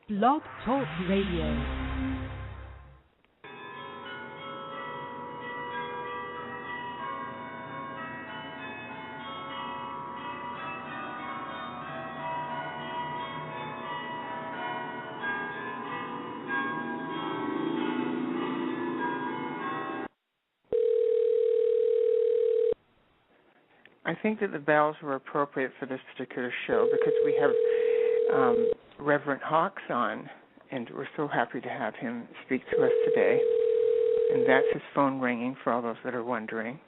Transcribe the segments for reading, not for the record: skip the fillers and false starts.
Blog Talk Radio. I think that the bells were appropriate for this particular show because we have Reverend Hawkes on, and we're so happy to have him speak to us today. And that's his phone ringing for all those that are wondering.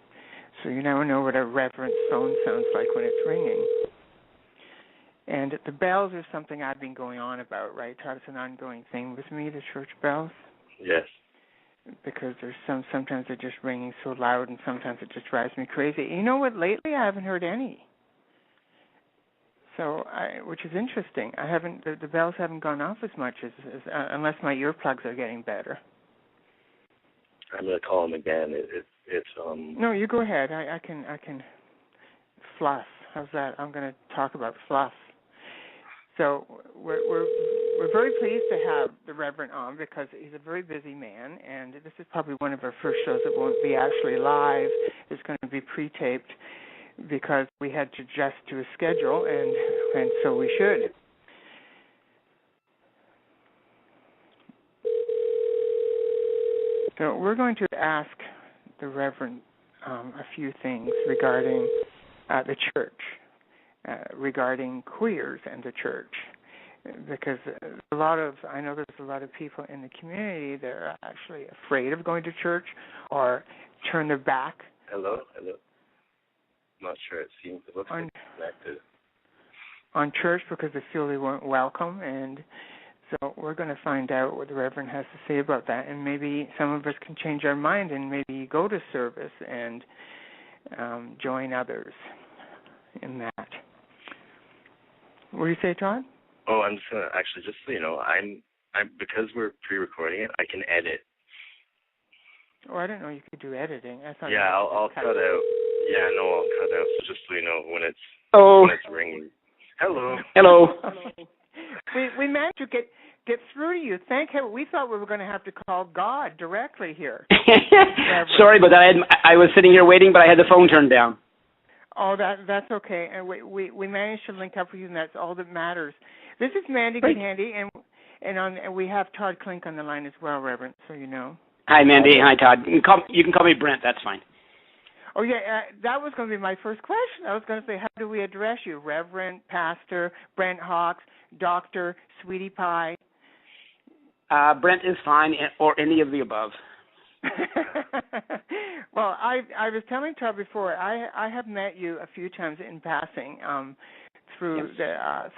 So you never know what a reverend's phone sounds like when it's ringing. And the bells are something I've been going on about, right, Todd? It's an ongoing thing with me, the church bells. Yes. Because there's sometimes they're just ringing so loud, and sometimes it just drives me crazy. You know what? Lately, I haven't heard any. So, which is interesting. I haven't. The bells haven't gone off as much as unless my earplugs are getting better. I'm gonna call him again. No, you go ahead. I can fluff. How's that? I'm gonna talk about fluff. So we're very pleased to have the Reverend on because he's a very busy man, and this is probably one of our first shows that won't be actually live. It's going to be pre-taped because we had to adjust to a schedule, and so we should. So we're going to ask the Reverend a few things regarding the church. Regarding queers and the church, because I know there's a lot of people in the community that are actually afraid of going to church or turn their back. Hello. I'm not sure. It looks like it's connected. On church because they feel they weren't welcome, and so we're going to find out what the Reverend has to say about that, and maybe some of us can change our mind and maybe go to service and join others in that. What do you say, Todd? Oh, I'm just gonna just so you know, I'm because we're pre-recording it, I can edit. Oh, I didn't know you could do editing. I thought. Yeah, I'll cut out. Yeah, no, I'll cut out. So just so you know, when it's ringing. Hello. We managed to get through to you. Thank heaven. We thought we were going to have to call God directly here. Sorry, but I was sitting here waiting, but I had the phone turned down. Oh, that's okay. And we managed to link up with you, and that's all that matters. This is Mandy Candy, and we have Todd Klink on the line as well, Reverend, so you know. Hi, Mandy. Hi, Todd. You can call me Brent. That's fine. Oh, yeah, that was going to be my first question. I was going to say, how do we address you? Reverend, Pastor, Brent Hawkes, Doctor, Sweetie Pie? Brent is fine, or any of the above. Well, I was telling Todd before, I have met you a few times in passing through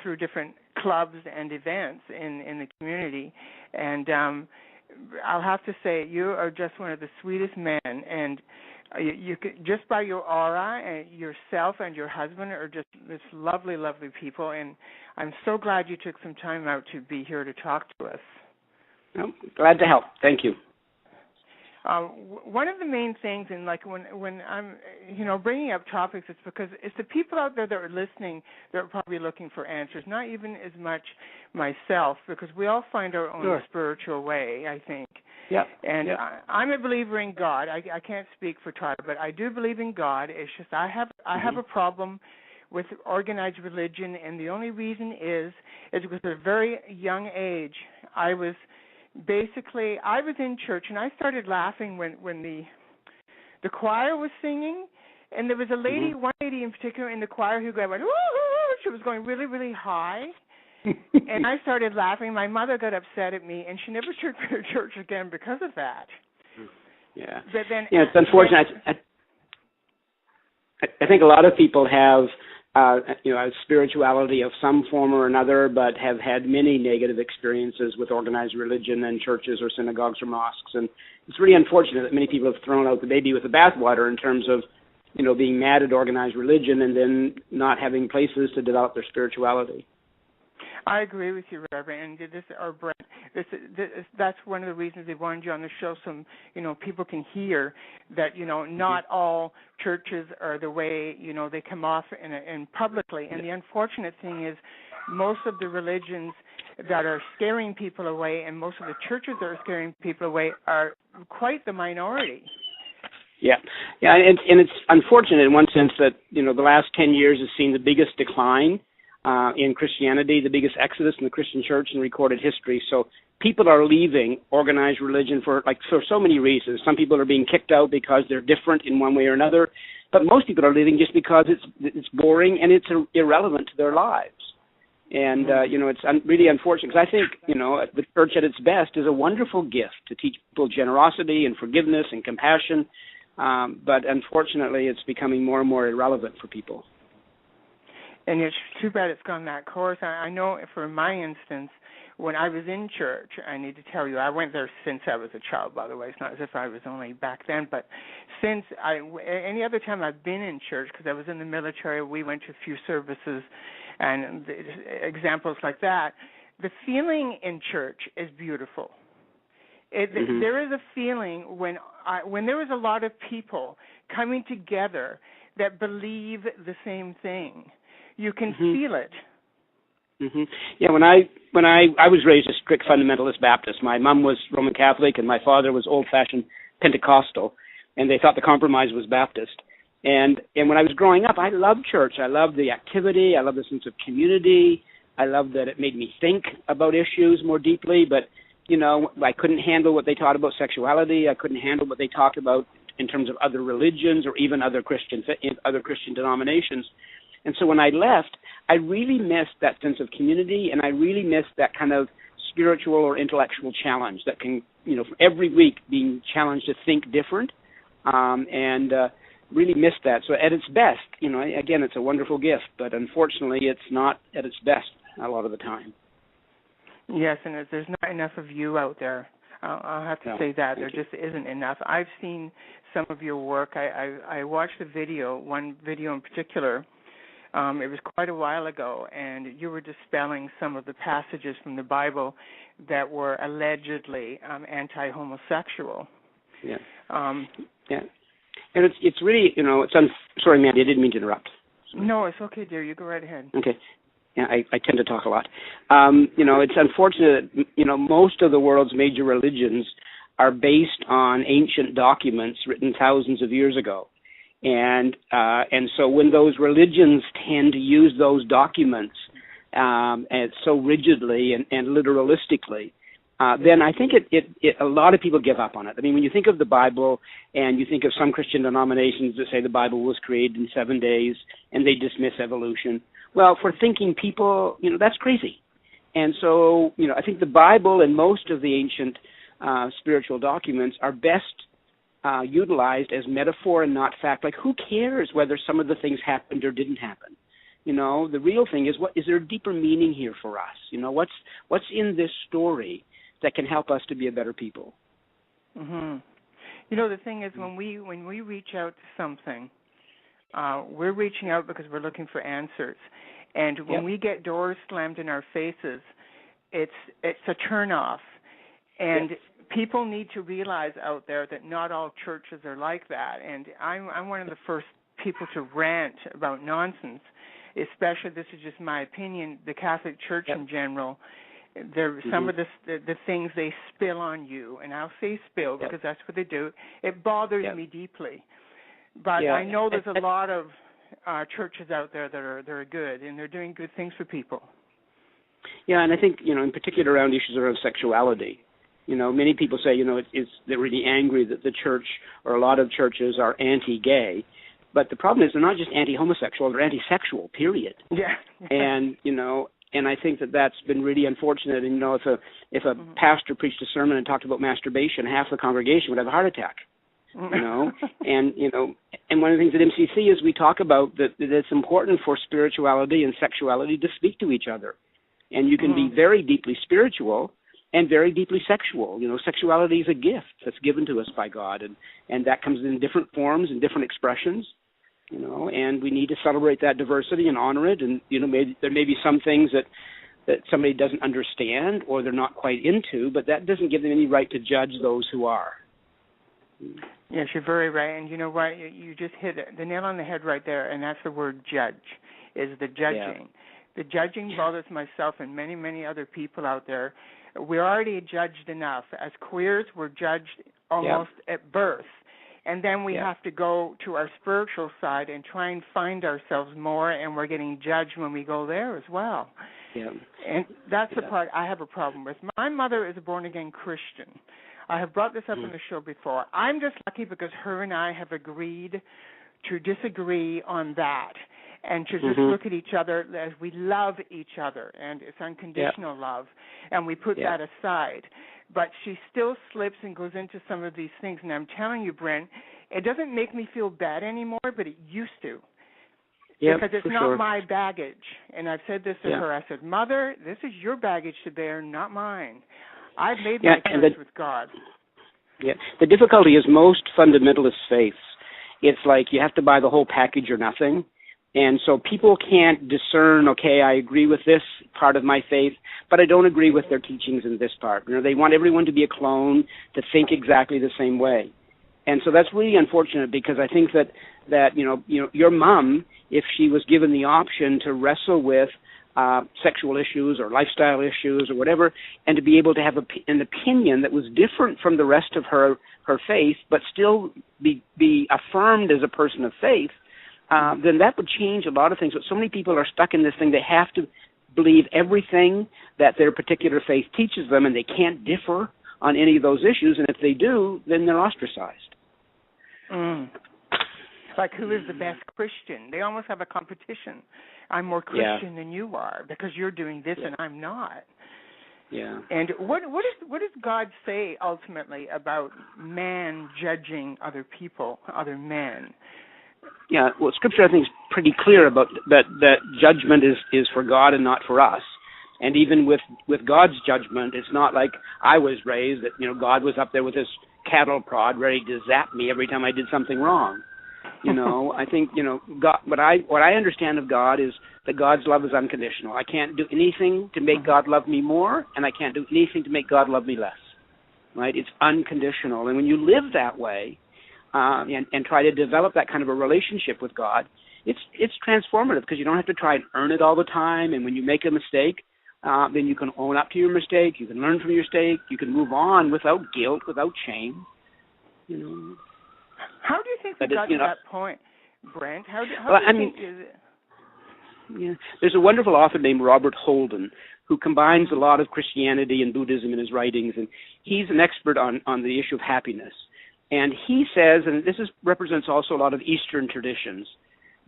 through different clubs and events in the community, and I'll have to say you are just one of the sweetest men, and you could, just by your aura, and yourself and your husband are just this lovely, lovely people, and I'm so glad you took some time out to be here to talk to us. Well, glad to help. Thank you. One of the main things, and like when I'm, bringing up topics, it's because it's the people out there that are listening that are probably looking for answers, not even as much myself, because we all find our own spiritual way, I think. Yeah. And I'm a believer in God. I can't speak for Todd, but I do believe in God. It's just I have a problem with organized religion, and the only reason is because at a very young age I was in church, and I started laughing when the choir was singing, and there was a lady, one lady in particular in the choir who went, woo-hoo! She was going really, really high, and I started laughing. My mother got upset at me, and she never took me to church again because of that. Yeah. But then, it's unfortunate. I think a lot of people have a spirituality of some form or another, but have had many negative experiences with organized religion and churches or synagogues or mosques. And it's really unfortunate that many people have thrown out the baby with the bathwater in terms of, being mad at organized religion and then not having places to develop their spirituality. I agree with you, Reverend. And Brent, that's one of the reasons they wanted you on the show, so people can hear that not all churches are the way they come off in publicly. And the unfortunate thing is, most of the religions that are scaring people away, and most of the churches that are scaring people away are quite the minority. Yeah, and it's unfortunate in one sense that, you know, the last 10 years has seen the biggest decline in Christianity, the biggest exodus in the Christian church in recorded history. So people are leaving organized religion for so many reasons. Some people are being kicked out because they're different in one way or another, but most people are leaving just because it's boring and it's irrelevant to their lives. And, you know, it's really unfortunate, because I think, you know, the church at its best is a wonderful gift to teach people generosity and forgiveness and compassion. But unfortunately, it's becoming more and more irrelevant for people. And it's too bad it's gone that course. I know for my instance, when I was in church, I need to tell you, I went there since I was a child, by the way. It's not as if I was only back then. But any other time I've been in church, because I was in the military, we went to a few services and examples like that, the feeling in church is beautiful. There is a feeling when there is a lot of people coming together that believe the same thing. You can feel it. Yeah, when I was raised a strict fundamentalist Baptist. My mom was Roman Catholic and my father was old-fashioned Pentecostal, and they thought the compromise was Baptist. And when I was growing up, I loved church. I loved the activity. I loved the sense of community. I loved that it made me think about issues more deeply. But, you know, I couldn't handle what they taught about sexuality. I couldn't handle what they talked about in terms of other religions or even other Christian denominations. And so when I left, I really missed that sense of community, and I really missed that kind of spiritual or intellectual challenge that can, you know, every week being challenged to think different, and really missed that. So at its best, you know, again, it's a wonderful gift, but unfortunately it's not at its best a lot of the time. Yes, and there's not enough of you out there. I'll have to say that. There just isn't enough. I've seen some of your work. I watched one video in particular. It was quite a while ago, and you were dispelling some of the passages from the Bible that were allegedly anti-homosexual. Yeah. And it's really, you know, sorry, Mandy, I didn't mean to interrupt. No, it's okay, dear. You go right ahead. Okay. Yeah, I tend to talk a lot. You know, it's unfortunate that, you know, most of the world's major religions are based on ancient documents written thousands of years ago. And so when those religions tend to use those documents so rigidly and literalistically, then I think a lot of people give up on it. I mean, when you think of the Bible and you think of some Christian denominations that say the Bible was created in 7 days and they dismiss evolution, well, for thinking people, you know, that's crazy. And so, you know, I think the Bible and most of the ancient spiritual documents are best utilized as metaphor and not fact. Like, who cares whether some of the things happened or didn't happen? You know, the real thing is, what is there a deeper meaning here for us? You know, what's in this story that can help us to be a better people? Mm-hmm. You know, the thing is, when we reach out to something, we're reaching out because we're looking for answers. And when we get doors slammed in our faces, it's a turnoff. And people need to realize out there that not all churches are like that. And I'm one of the first people to rant about nonsense, especially, this is just my opinion, the Catholic Church in general. Some of the things they spill on you, and I'll say spill because that's what they do. It bothers me deeply. But I know there's a lot of churches out there that are good, and they're doing good things for people. Yeah, and I think, you know, in particular around issues around sexuality, you know, many people say, you know, they're really angry that the church or a lot of churches are anti-gay. But the problem is they're not just anti-homosexual, they're anti-sexual, period. Yeah. And, you know, and I think that's been really unfortunate. And, you know, if a pastor preached a sermon and talked about masturbation, half the congregation would have a heart attack. You know, and, you know, and one of the things at MCC is we talk about that it's important for spirituality and sexuality to speak to each other. And you can be very deeply spiritual and very deeply sexual. You know, sexuality is a gift that's given to us by God, and that comes in different forms and different expressions, you know, and we need to celebrate that diversity and honor it. And, you know, there may be some things that somebody doesn't understand or they're not quite into, but that doesn't give them any right to judge those who are. Yes, you're very right. And you know what? You just hit the nail on the head right there, and that's the word judge, is the judging. The judging bothers myself and many, many other people out there. We're already judged enough. As queers, we're judged almost at birth. And then we have to go to our spiritual side and try and find ourselves more, and we're getting judged when we go there as well. Yeah. And that's the part I have a problem with. My mother is a born-again Christian. I have brought this up on the show before. I'm just lucky because her and I have agreed to disagree on that and to just look at each other as we love each other, and it's unconditional love, and we put that aside. But she still slips and goes into some of these things, and I'm telling you, Brent, it doesn't make me feel bad anymore, but it used to. Because it's not my baggage. And I've said this to her. I said, Mother, this is your baggage to bear, not mine. I've made my choice with God. Yeah. The difficulty is most fundamentalist faiths. It's like you have to buy the whole package or nothing. And so people can't discern, okay, I agree with this part of my faith, but I don't agree with their teachings in this part. You know, they want everyone to be a clone, to think exactly the same way. And so that's really unfortunate, because I think that you know your mom, if she was given the option to wrestle with sexual issues or lifestyle issues or whatever, and to be able to have an opinion that was different from the rest of her faith, but still be affirmed as a person of faith, then that would change a lot of things. But so many people are stuck in this thing. They have to believe everything that their particular faith teaches them, and they can't differ on any of those issues. And if they do, then they're ostracized. Like, who is the best Christian? They almost have a competition. I'm more Christian than you are because you're doing this and I'm not. Yeah. And what does God say ultimately about man judging other people, other men? Yeah, well, Scripture, I think, is pretty clear about that judgment is for God and not for us. And even with God's judgment, it's not like I was raised that, God was up there with his cattle prod ready to zap me every time I did something wrong. I think, God, what I understand of God is that God's love is unconditional. I can't do anything to make God love me more, and I can't do anything to make God love me less. Right? It's unconditional. And when you live that way, and try to develop that kind of a relationship with God, it's transformative, because you don't have to try and earn it all the time. And when you make a mistake, then you can own up to your mistake. You can learn from your mistake. You can move on without guilt, without shame. How do you think we got to that point, Brent? How do you think is it? Yeah, there's a wonderful author named Robert Holden who combines a lot of Christianity and Buddhism in his writings, and he's an expert on the issue of happiness. And he says, and this represents also a lot of Eastern traditions,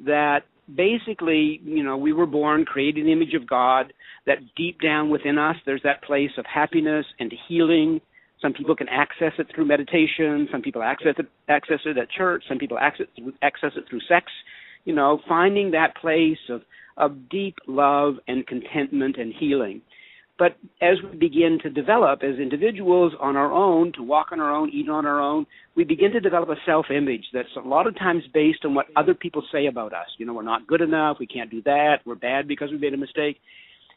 that basically, we were born created in the image of God, that deep down within us there's that place of happiness and healing. Some people can access it through meditation. Some people access it at church. Some people access it through sex. Finding that place of deep love and contentment and healing. But as we begin to develop as individuals on our own, to walk on our own, eat on our own, we begin to develop a self-image that's a lot of times based on what other people say about us. We're not good enough, we can't do that, we're bad because we made a mistake.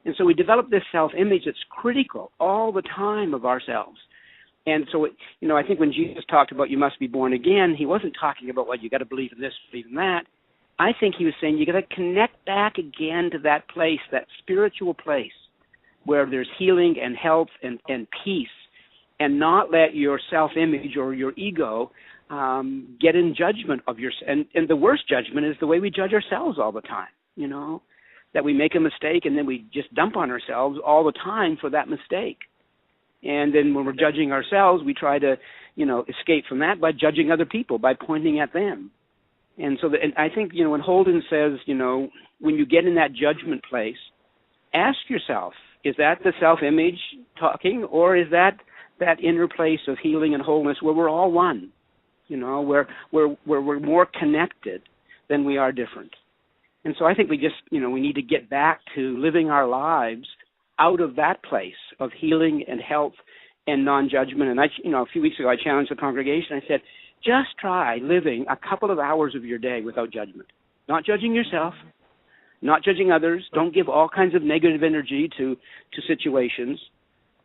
And so we develop this self-image that's critical all the time of ourselves. And so, I think when Jesus talked about you must be born again, he wasn't talking about, you got to believe in this, believe in that. I think he was saying you got to connect back again to that place, that spiritual place, where there's healing and health and peace, and not let your self-image or your ego get in judgment of your. And the worst judgment is the way we judge ourselves all the time, that we make a mistake and then we just dump on ourselves all the time for that mistake. And then when we're judging ourselves, we try to, escape from that by judging other people, by pointing at them. And so and I think, when Holden says, when you get in that judgment place, ask yourself, is that the self-image talking, or is that inner place of healing and wholeness where we're all one, where we're more connected than we are different? And so I think we just, we need to get back to living our lives out of that place of healing and health and non-judgment. And a few weeks ago, I challenged the congregation. I said, just try living a couple of hours of your day without judgment, not judging yourself, not judging others. Don't give all kinds of negative energy to situations,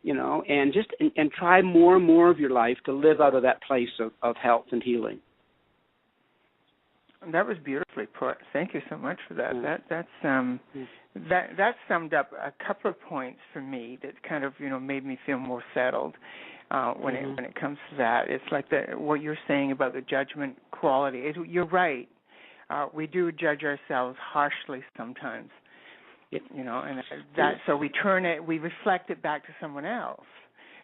and just and try more and more of your life to live out of that place of health and healing. That was beautifully put. Thank you so much for that. That summed up a couple of points for me that kind of made me feel more settled when it comes to that. It's like what you're saying about the judgment quality. You're right. We do judge ourselves harshly sometimes, and so we reflect it back to someone else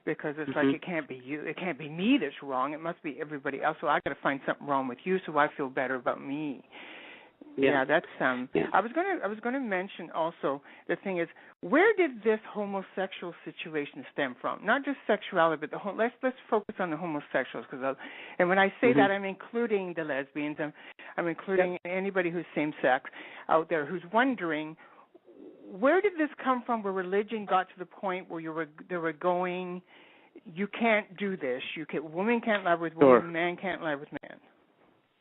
because it's like it can't be you, it can't be me that's wrong. It must be everybody else. So I got to find something wrong with you, so I feel better about me. Yeah, that's I was going to mention also the thing is, where did this homosexual situation stem from? Not just sexuality, but let's focus on the homosexuals and when I say that, I'm including the lesbians. I'm including anybody who's same sex out there who's wondering, where did this come from? Where religion got to the point where they were going, you can't do this. Women can't lie with women, man can't lie with man.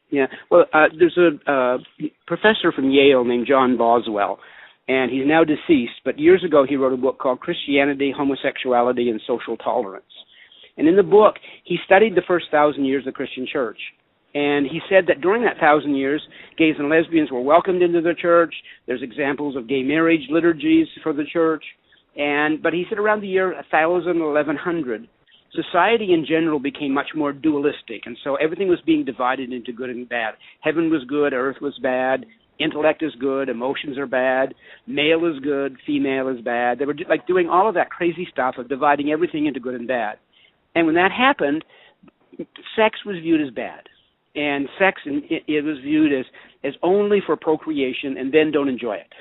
Yeah, well, there's a professor from Yale named John Boswell, and he's now deceased, but years ago he wrote a book called Christianity, Homosexuality, and Social Tolerance. And in the book, he studied the first 1,000 years of the Christian church, and he said that during that 1,000 years, gays and lesbians were welcomed into the church. There's examples of gay marriage liturgies for the church, but he said around the year 1000, 1100, society in general became much more dualistic, and so everything was being divided into good and bad. Heaven was good, earth was bad, intellect is good, emotions are bad, male is good, female is bad. They were doing all of that crazy stuff of dividing everything into good and bad. And when that happened, sex was viewed as bad. And sex, it was viewed as only for procreation and then don't enjoy it,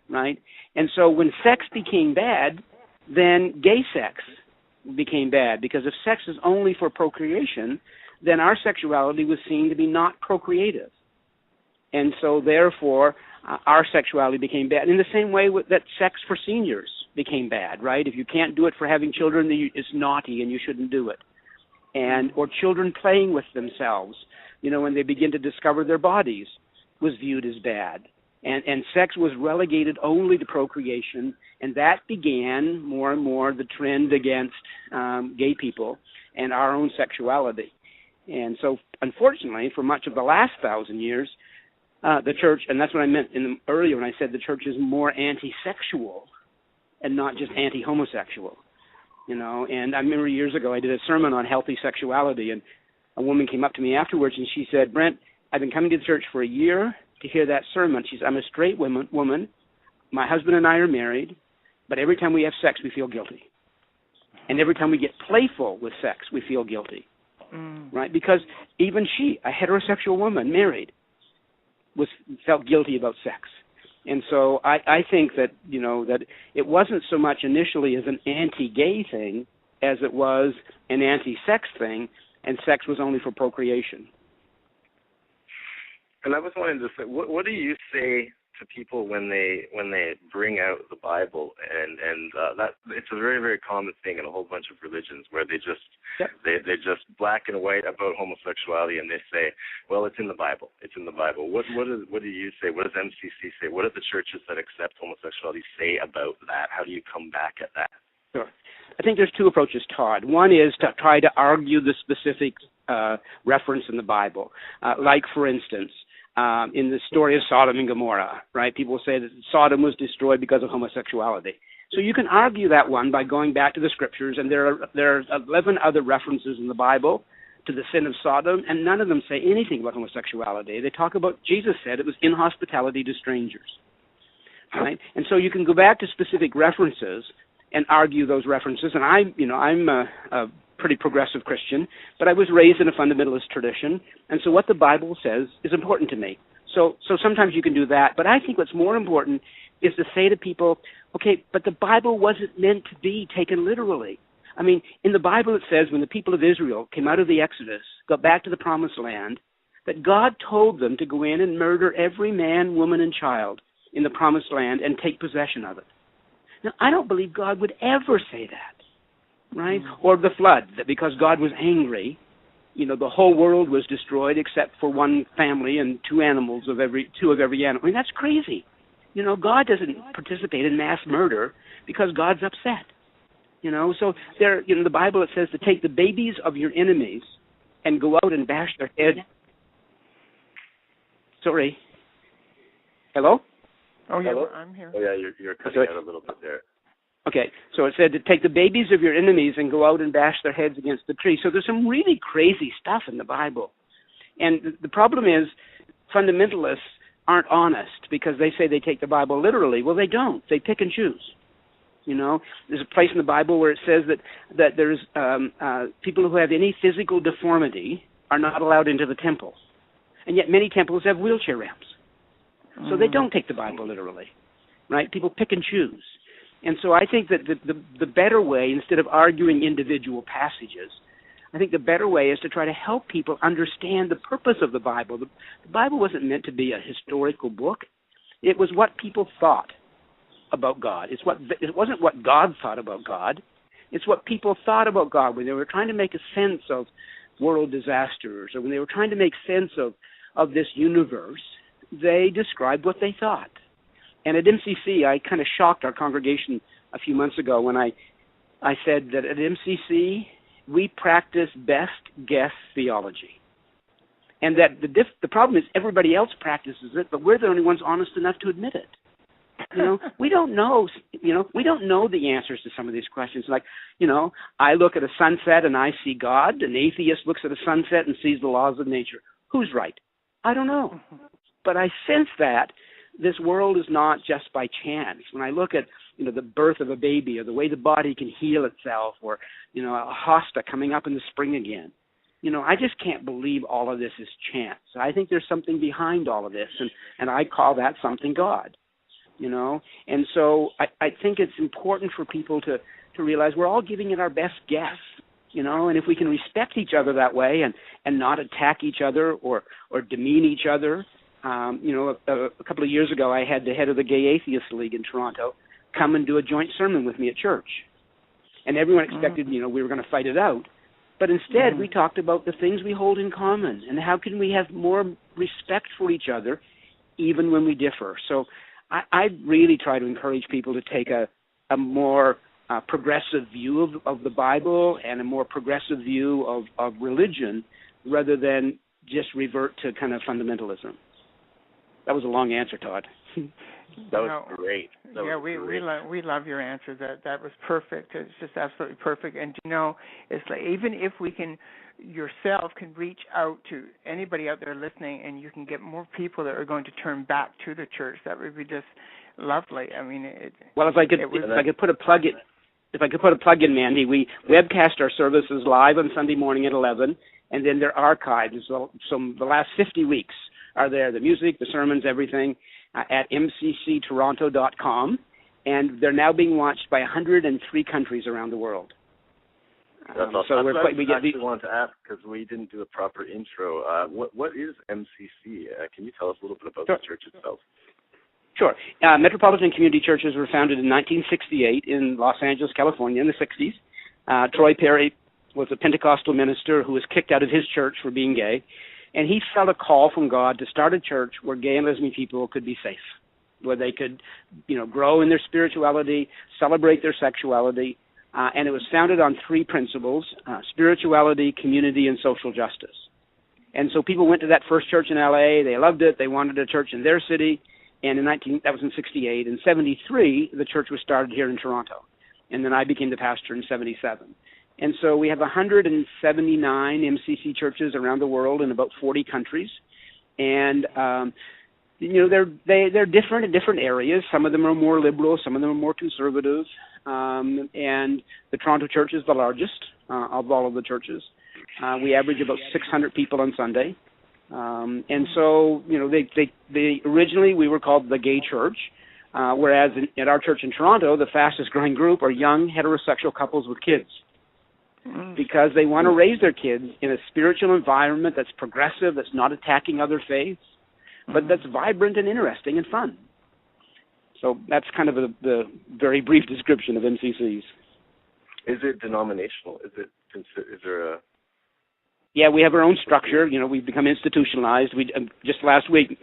right? And so when sex became bad, then gay sex became bad, because if sex is only for procreation, then our sexuality was seen to be not procreative. And so therefore, our sexuality became bad. In the same way that sex for seniors became bad, right? If you can't do it for having children, it's naughty and you shouldn't do it. Or children playing with themselves, when they begin to discover their bodies, was viewed as bad. And sex was relegated only to procreation, and that began more and more the trend against gay people and our own sexuality. And so, unfortunately, for much of the last 1,000 years, the church, and that's what I meant earlier when I said the church is more anti-sexual and not just anti-homosexual. And I remember years ago I did a sermon on healthy sexuality, and a woman came up to me afterwards and she said, "Brent, I've been coming to the church for a year to hear that sermon." She said, "I'm a straight woman. My husband and I are married, but every time we have sex, we feel guilty. And every time we get playful with sex, we feel guilty." Right? Because even she, a heterosexual woman, married, felt guilty about sex. And so I think that, that it wasn't so much initially as an anti-gay thing as it was an anti-sex thing, and sex was only for procreation. And I was wanting to say, what do you say to people when they bring out the Bible, and that it's a very, very common thing in a whole bunch of religions where they just they just black and white about homosexuality, and they say, well, it's in the Bible. It's in the Bible. What do you say? What does MCC say? What do the churches that accept homosexuality say about that? How do you come back at that? Sure. I think there's two approaches, Todd. One is to try to argue the specific reference in the Bible, like, for instance, in the story of Sodom and Gomorrah, right? People say that Sodom was destroyed because of homosexuality. So you can argue that one by going back to the scriptures, and there are 11 other references in the Bible to the sin of Sodom, and none of them say anything about homosexuality. They talk about, Jesus said it was inhospitality to strangers, right? And so you can go back to specific references and argue those references. And I'm a pretty progressive Christian, but I was raised in a fundamentalist tradition, and so what the Bible says is important to me. So sometimes you can do that, but I think what's more important is to say to people, okay, but the Bible wasn't meant to be taken literally. I mean, in the Bible it says when the people of Israel came out of the Exodus, got back to the Promised Land, that God told them to go in and murder every man, woman, and child in the Promised Land and take possession of it. Now, I don't believe God would ever say that, right? Or the flood, that because God was angry, the whole world was destroyed except for one family and two of every animal. I mean, that's crazy. God doesn't participate in mass murder because God's upset. So there, the Bible, it says to take the babies of your enemies and go out and bash their head. Sorry. Hello? Oh, yeah, Hello? I'm here. Oh, yeah, you're cutting out a little bit there. Okay, so it said to take the babies of your enemies and go out and bash their heads against the tree. So there's some really crazy stuff in the Bible. And the problem is fundamentalists aren't honest because they say they take the Bible literally. Well, they don't. They pick and choose. You know, there's a place in the Bible where it says that there's people who have any physical deformity are not allowed into the temple. And yet many temples have wheelchair ramps. So they don't take the Bible literally, right? People pick and choose. And so I think that the better way, instead of arguing individual passages, I think the better way is to try to help people understand the purpose of the Bible. The Bible wasn't meant to be a historical book. It was what people thought about God. It wasn't what God thought about God. It's what people thought about God when they were trying to make a sense of world disasters, or when they were trying to make sense of this universe. They described what they thought. And at MCC, I kind of shocked our congregation a few months ago when I said that at MCC, we practice best guess theology. And that the problem is everybody else practices it, but we're the only ones honest enough to admit it. You know, we don't know the answers to some of these questions. Like, you know, I look at a sunset and I see God. An atheist looks at a sunset and sees the laws of nature. Who's right? I don't know. But I sense that this world is not just by chance. When I look at, you know, the birth of a baby, or the way the body can heal itself, or, you know, a hosta coming up in the spring again, you know, I just can't believe all of this is chance. I think there's something behind all of this, and I call that something God, you know. And so I think it's important for people to realize we're all giving it our best guess, you know, and if we can respect each other that way and not attack each other or demean each other. You know, a couple of years ago, I had the head of the Gay Atheist League in Toronto come and do a joint sermon with me at church. And everyone expected, you know, we were going to fight it out. But instead, we talked about the things we hold in common and how can we have more respect for each other even when we differ. So I really try to encourage people to take a more progressive view of the Bible and a more progressive view of religion rather than just revert to kind of fundamentalism. That was a long answer, Todd. That was great. We love your answer. That was perfect. It's just absolutely perfect. And you know, it's like even if we can yourself can reach out to anybody out there listening, and you can get more people that are going to turn back to the church, that would be just lovely. I mean, if I could put a plug in, Mandy, we webcast our services live on Sunday morning at 11, and then they're archived. So the last 50 weeks are there, the music, the sermons, everything, at mcctoronto.com, and they're now being watched by 103 countries around the world. That's awesome. So I actually wanted to ask, because we didn't do a proper intro. What is MCC? Can you tell us a little bit about the church itself? Sure. Metropolitan Community Churches were founded in 1968 in Los Angeles, California, in the 60s. Troy Perry was a Pentecostal minister who was kicked out of his church for being gay. And he felt a call from God to start a church where gay and lesbian people could be safe, where they could, you know, grow in their spirituality, celebrate their sexuality. And it was founded on three principles: spirituality, community, and social justice. And so people went to that first church in L.A. They loved it. They wanted a church in their city. And that was in 68. In 73, the church was started here in Toronto. And then I became the pastor in 77. And so we have 179 MCC churches around the world in about 40 countries. And, you know, they're different in different areas. Some of them are more liberal. Some of them are more conservative. And the Toronto church is the largest of all of the churches. We average about 600 people on Sunday. And so, you know, they originally we were called the Gay Church, whereas at our church in Toronto, the fastest growing group are young heterosexual couples with kids, because they want to raise their kids in a spiritual environment that's progressive, that's not attacking other faiths, but that's vibrant and interesting and fun. So that's kind of the very brief description of MCCs. Is it denominational? Is there a... Yeah, we have our own structure. You know, we've become institutionalized. We just last week,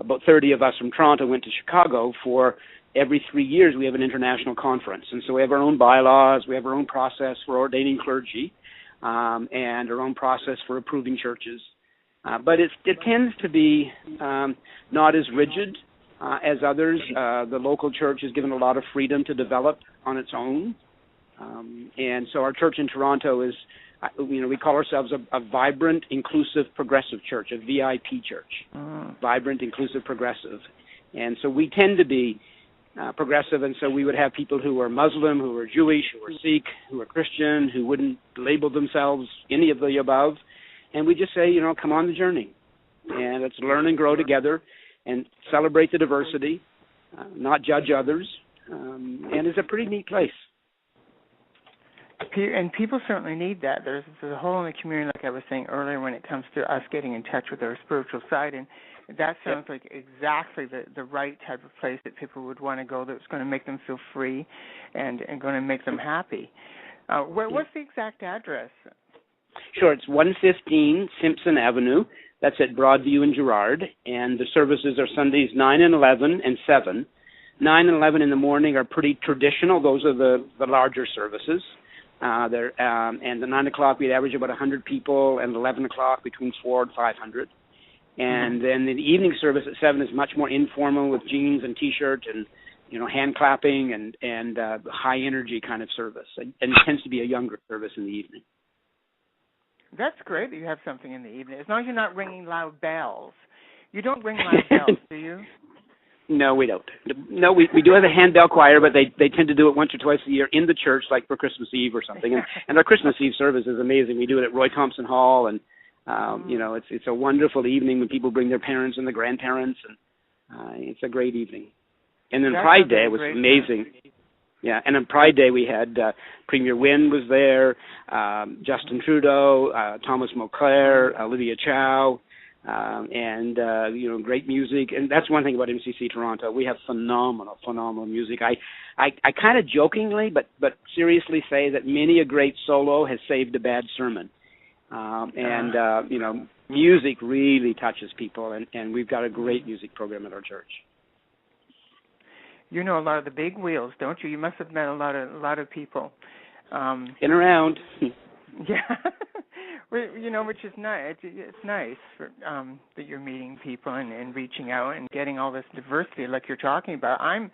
about 30 of us from Toronto went to Chicago for every 3 years we have an international conference. And so we have our own bylaws, we have our own process for ordaining clergy, and our own process for approving churches. But it tends to be not as rigid as others. The local church is given a lot of freedom to develop on its own. And so our church in Toronto is, we call ourselves a vibrant, inclusive, progressive church, a VIP church, vibrant, inclusive, progressive. And so we tend to be progressive, and so we would have people who are Muslim, who are Jewish, who are Sikh, who are Christian, who wouldn't label themselves any of the above. And we just say, come on the journey. And let's learn and grow together and celebrate the diversity, not judge others. And it's a pretty neat place. And people certainly need that. There's a hole in the community, like I was saying earlier, when it comes to us getting in touch with our spiritual side. And that sounds like exactly the right type of place that people would want to go, that's going to make them feel free and going to make them happy. What's the exact address? Sure, it's 115 Simpsonn Avenue. That's at Broadview and Girard. And the services are Sundays 9 and 11 and 7. 9 and 11 in the morning are pretty traditional. Those are the larger services. And the 9 o'clock, we'd average about 100 people, and 11 o'clock between 400 and 500. And then the evening service at 7 is much more informal with jeans and T-shirt and, hand clapping and high energy kind of service. And it tends to be a younger service in the evening. That's great that you have something in the evening, as long as you're not ringing loud bells. You don't ring loud bells, do you? No, we don't. No, we do have a handbell choir, but they tend to do it once or twice a year in the church, like for Christmas Eve or something. And our Christmas Eve service is amazing. We do it at Roy Thomson Hall, and it's a wonderful evening when people bring their parents and the grandparents, and it's a great evening. And then Pride Day was amazing. Yeah, and on Pride Day we had Premier Wynne was there, Justin Trudeau, Thomas Mulcair, Olivia Chow. Great music. And that's one thing about MCC Toronto. We have phenomenal music. I kind of jokingly but seriously say that many a great solo has saved a bad sermon. Music really touches people, and we've got a great music program at our church. You know a lot of the big wheels, don't you? You must have met a lot of people. In around. Yeah. Which is nice. It's nice for, that you're meeting people and reaching out and getting all this diversity like you're talking about. I'm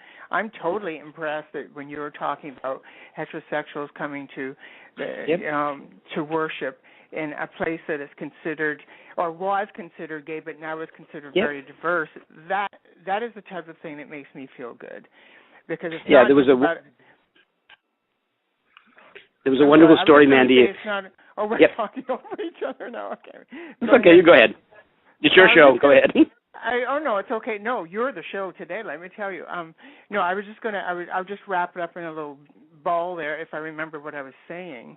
totally impressed that when you were talking about heterosexuals coming to to worship in a place that is considered or was considered gay, but now is considered very diverse. That is the type of thing that makes me feel good, because it's not there was a wonderful story, Mandy. We're talking over each other now. Okay. It's okay. You go ahead. It's your show. Go ahead. No, it's okay. No, you're the show today. Let me tell you. I was just I'll just wrap it up in a little ball there if I remember what I was saying.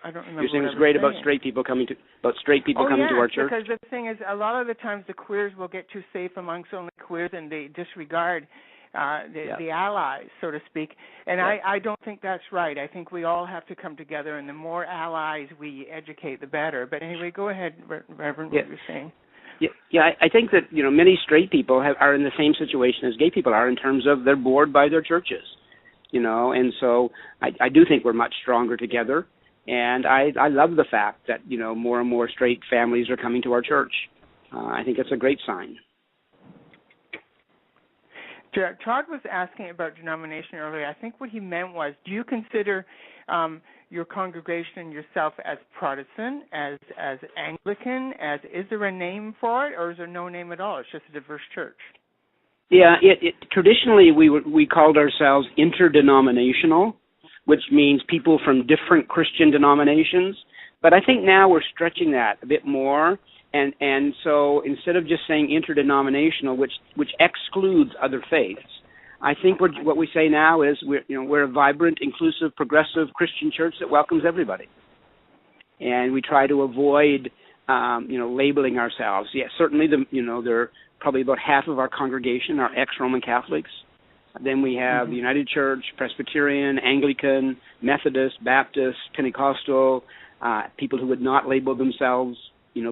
I don't remember. You're saying it's great about straight people coming to our church. Because the thing is, a lot of the times the queers will get too safe amongst only queers, and they disregard the allies, so to speak. And I don't think that's right. I think we all have to come together, and the more allies we educate, the better. But anyway, go ahead, Reverend, what you're saying. Yeah. I think that many straight people are in the same situation as gay people are in terms of they're bored by their churches, and so I do think we're much stronger together. And I love the fact that more and more straight families are coming to our church. I think it's a great sign. Todd was asking about denomination earlier. I think what he meant was, do you consider your congregation yourself as Protestant, as Anglican, is there a name for it, or is there no name at all? It's just a diverse church. Yeah, traditionally we called ourselves interdenominational, which means people from different Christian denominations. But I think now we're stretching that a bit more. And so instead of just saying interdenominational, which excludes other faiths, I think what we say now is we're a vibrant, inclusive, progressive Christian church that welcomes everybody. And we try to avoid labeling ourselves. Yes, certainly there are probably about half of our congregation are ex-Roman Catholics. Then we have the United Church, Presbyterian, Anglican, Methodist, Baptist, Pentecostal, people who would not label themselves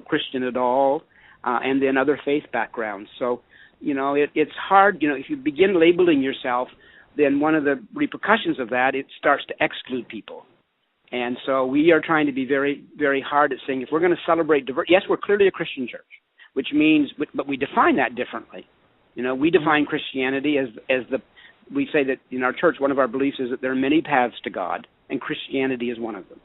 Christian at all, and then other faith backgrounds. So, it's hard, if you begin labeling yourself, then one of the repercussions of that, it starts to exclude people. And so we are trying to be very, very hard at saying, if we're going to celebrate yes, we're clearly a Christian church, which means, but we define that differently. We define Christianity as we say that in our church, one of our beliefs is that there are many paths to God, and Christianity is one of them.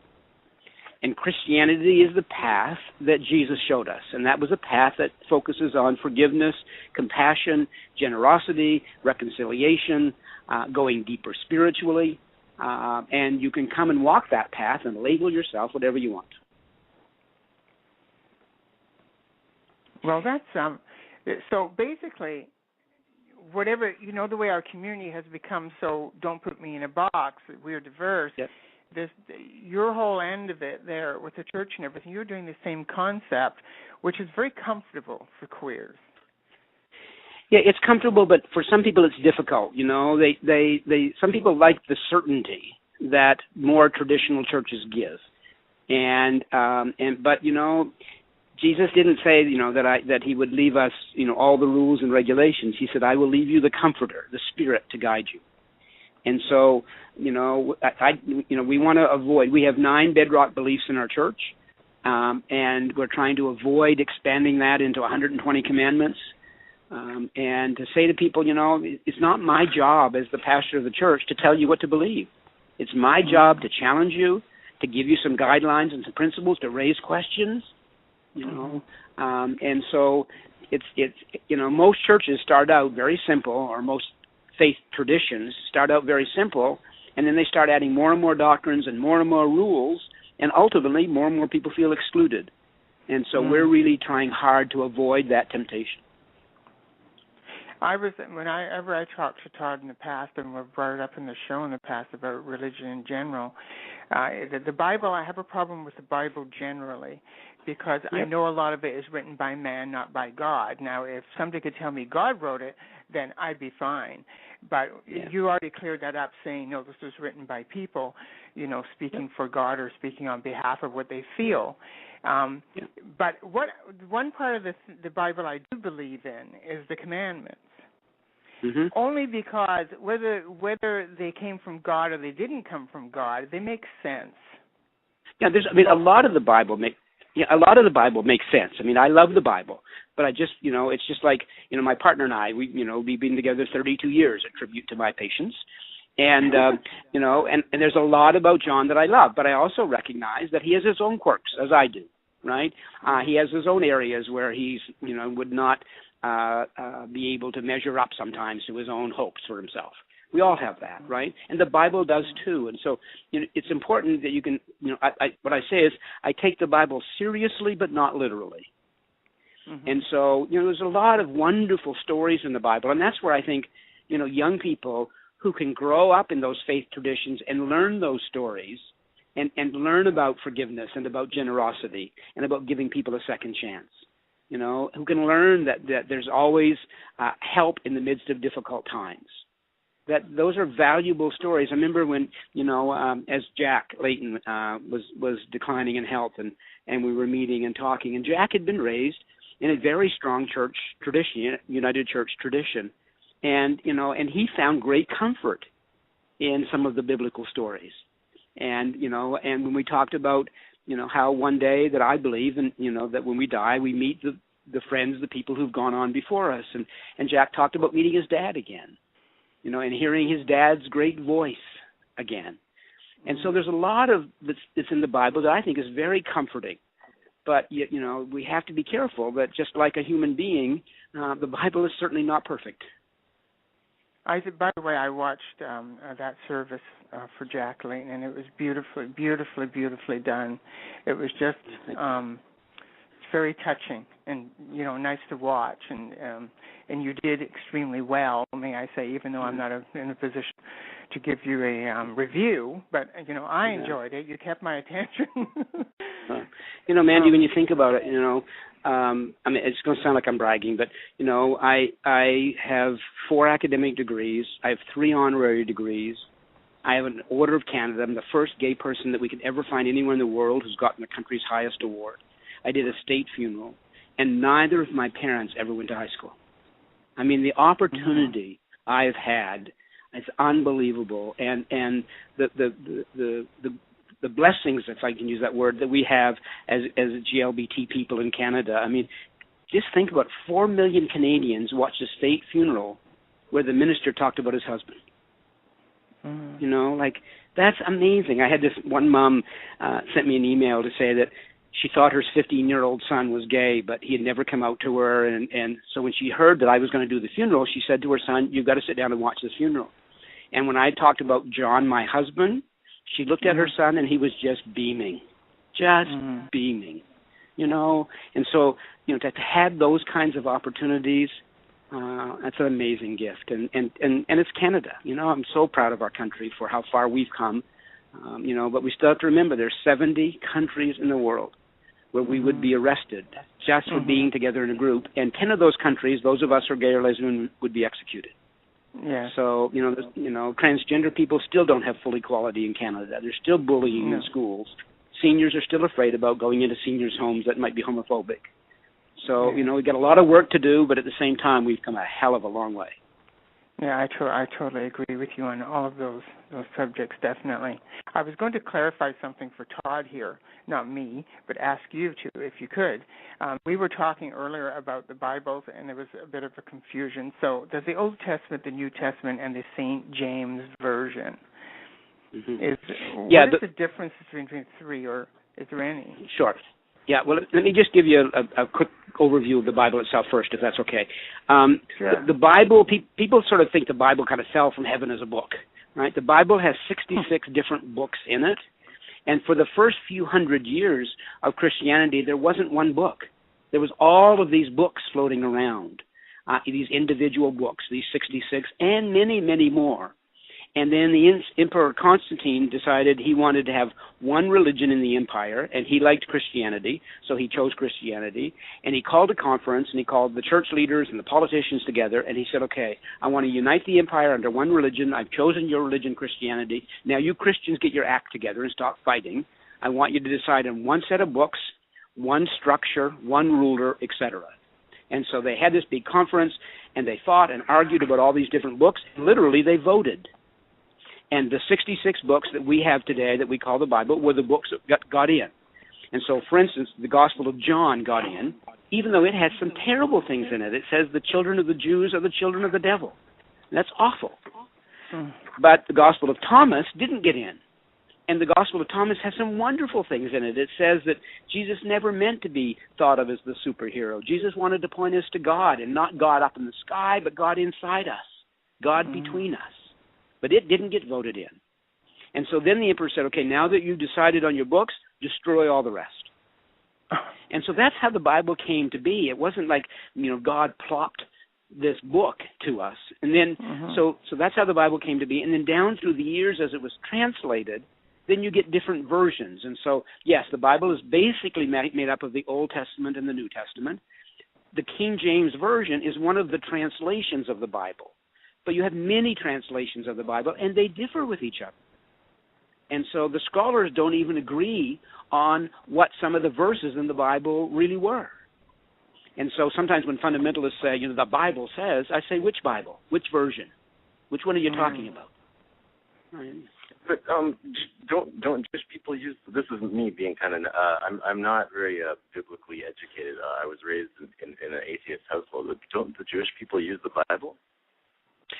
And Christianity is the path that Jesus showed us, and that was a path that focuses on forgiveness, compassion, generosity, reconciliation, going deeper spiritually, and you can come and walk that path and label yourself whatever you want. Well, that's so basically, whatever, the way our community has become so don't put me in a box, we're diverse. Yep. Your whole end of it there with the church and everything, you're doing the same concept, which is very comfortable for queers. Yeah, it's comfortable, but for some people it's difficult. Some people like the certainty that more traditional churches give, but Jesus didn't say that he would leave us all the rules and regulations. He said, "I will leave you the Comforter, the Spirit, to guide you." And so, we want to avoid. We have 9 bedrock beliefs in our church, and we're trying to avoid expanding that into 120 commandments. And to say to people, it's not my job as the pastor of the church to tell you what to believe. It's my job to challenge you, to give you some guidelines and some principles, to raise questions. And so it's most churches start out very simple, or most faith traditions start out very simple, and then they start adding more and more doctrines and more rules, and ultimately more and more people feel excluded. And so we're really trying hard to avoid that temptation. Whenever I talked to Todd in the past, and we've brought it up in the show in the past about religion in general, the Bible, I have a problem with the Bible generally, because I know a lot of it is written by man, not by God. Now, if somebody could tell me God wrote it, then I'd be fine. But you already cleared that up, saying, no, this was written by people, speaking for God or speaking on behalf of what they feel. But one part of the Bible I do believe in is the commandments. Mm-hmm. Only because whether they came from God or they didn't come from God, they make sense. Yeah, a lot of the Bible makes sense. I love the Bible, but I just, it's just like, my partner and I, we've been together 32 years, a tribute to my patience. And, and there's a lot about John that I love, but I also recognize that he has his own quirks, as I do, right? He has his own areas where he's, would not be able to measure up sometimes to his own hopes for himself. We all have that, right? And the Bible does too. And so it's important that you can, what I say is I take the Bible seriously but not literally. Mm-hmm. And so, there's a lot of wonderful stories in the Bible, and that's where I think, young people who can grow up in those faith traditions and learn those stories and learn about forgiveness and about generosity and about giving people a second chance, who can learn that there's always help in the midst of difficult times. That those are valuable stories. I remember when, as Jack Layton was declining in health, and we were meeting and talking, and Jack had been raised in a very strong church tradition, United Church tradition, and he found great comfort in some of the biblical stories, and when we talked about how one day that I believe, and that when we die we meet the friends, the people who've gone on before us, and Jack talked about meeting his dad again. And hearing his dad's great voice again. And so there's a lot of that's in the Bible that I think is very comforting. But, we have to be careful that just like a human being, the Bible is certainly not perfect. By the way, I watched that service for Jack Layton, and it was beautifully, beautifully, beautifully done. It was just very touching and nice to watch, and you did extremely well, may I say, even though I'm not in a position to give you a review, but I enjoyed it. You kept my attention. Mandy, when you think about it, it's going to sound like I'm bragging, but I have 4 academic degrees. I have 3 honorary degrees. I have an Order of Canada. I'm the first gay person that we could ever find anywhere in the world who's gotten the country's highest award. I did a state funeral, and neither of my parents ever went to high school. The opportunity I've had is unbelievable, and the blessings, if I can use that word, that we have as LGBT people in Canada. just think about 4 million Canadians watched a state funeral where the minister talked about his husband. You know, like, that's amazing. I had this one mom sent me an email to say that she thought her 15-year-old son was gay, but he had never come out to her. And so when she heard that I was going to do the funeral, she said to her son, "You've got to sit down and watch this funeral." And when I talked about John, my husband, she looked at her son, and he was just beaming, beaming, you know. And so, you know, to have those kinds of opportunities, that's an amazing gift. And it's Canada. You know, I'm so proud of our country for how far we've come, you know, but we still have to remember there's 70 countries in the world where we would be arrested just for being together in a group. And 10 of those countries, those of us who are gay or lesbian, would be executed. Yeah. So, you know, transgender people still don't have full equality in Canada. There's still bullying in schools. Seniors are still afraid about going into seniors' homes that might be homophobic. So, you know, we've got a lot of work to do, but at the same time, we've come a hell of a long way. Yeah, I totally agree with you on all of those subjects, definitely. I was going to clarify something for Todd here, not me, but ask you to, if you could. We were talking earlier about the Bibles, and there was a bit of a confusion. So does the Old Testament, the New Testament, and the St. James Version, what is the difference between the three, or is there any? Sure. Yeah, well, let me just give you a quick overview of the Bible itself first, if that's okay. Sure. The Bible, people sort of think the Bible kind of fell from heaven as a book, right? The Bible has 66 different books in it, and for the first few hundred years of Christianity, there wasn't one book. There was all of these books floating around, these individual books, these 66, and many, many more. And then the Emperor Constantine decided he wanted to have one religion in the empire, and he liked Christianity, so he chose Christianity. And he called a conference, and he called the church leaders and the politicians together, and he said, okay, I want to unite the empire under one religion. I've chosen your religion, Christianity. Now you Christians get your act together and stop fighting. I want you to decide on one set of books, one structure, one ruler, etc. And so they had this big conference, and they fought and argued about all these different books. And literally, they voted. And the 66 books that we have today that we call the Bible were the books that got in. And so, for instance, the Gospel of John got in, even though it had some terrible things in it. It says the children of the Jews are the children of the devil. That's awful. But the Gospel of Thomas didn't get in. And the Gospel of Thomas has some wonderful things in it. It says that Jesus never meant to be thought of as the superhero. Jesus wanted to point us to God, and not God up in the sky, but God inside us, God between us. But it didn't get voted in. And so then the emperor said, okay, now that you've decided on your books, destroy all the rest. And so that's how the Bible came to be. It wasn't like, you know, God plopped this book to us. And then, so that's how the Bible came to be. And then down through the years as it was translated, then you get different versions. And so, yes, the Bible is basically made up of the Old Testament and the New Testament. The King James Version is one of the translations of the Bible. But you have many translations of the Bible, and they differ with each other. And so the scholars don't even agree on what some of the verses in the Bible really were. And so sometimes when fundamentalists say, you know, the Bible says, I say, which Bible? Which version? Which one are you talking about? But don't Jewish people use, this is me being kind of, I'm not very biblically educated. I was raised in an atheist household. Don't the Jewish people use the Bible?